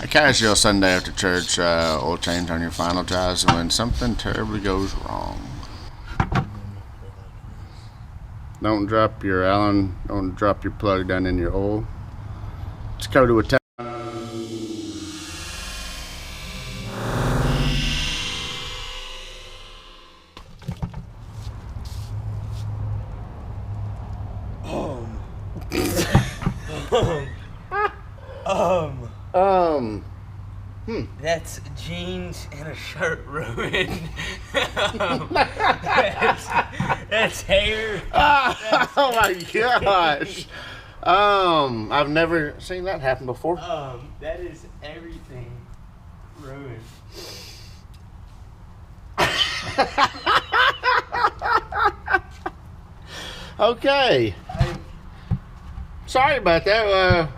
A casual Sunday after church oil change on your final drives when something terribly goes wrong. Don't drop your Allen, don't drop your plug down in your oil. It's coated with That's jeans and a shirt ruined. That's hair. Oh my gosh. I've never seen that happen before. That is everything ruined. Okay. Sorry about that.